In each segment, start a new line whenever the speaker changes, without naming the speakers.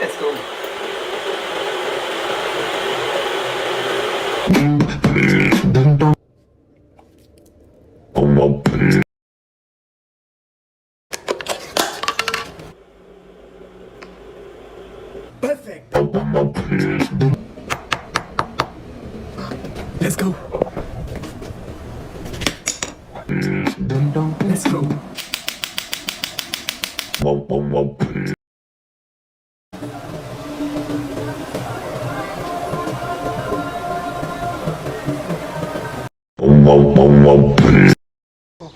Let's go. Perfect. Let's go. Let's go.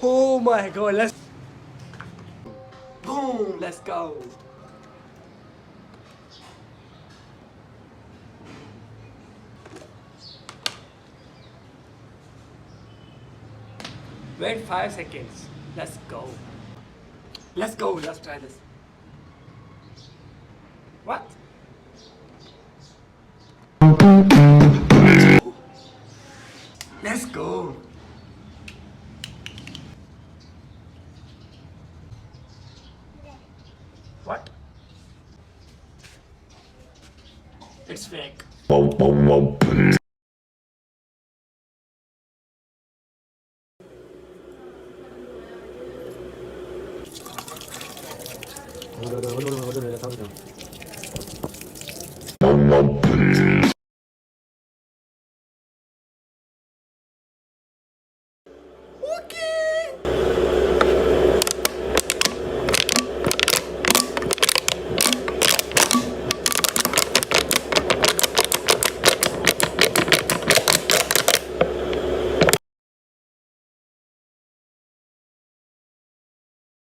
Oh my god, let's boom, let's go. Wait 5 seconds. Let's go. Let's go, let's try this. What? Let's go. What? It's fake.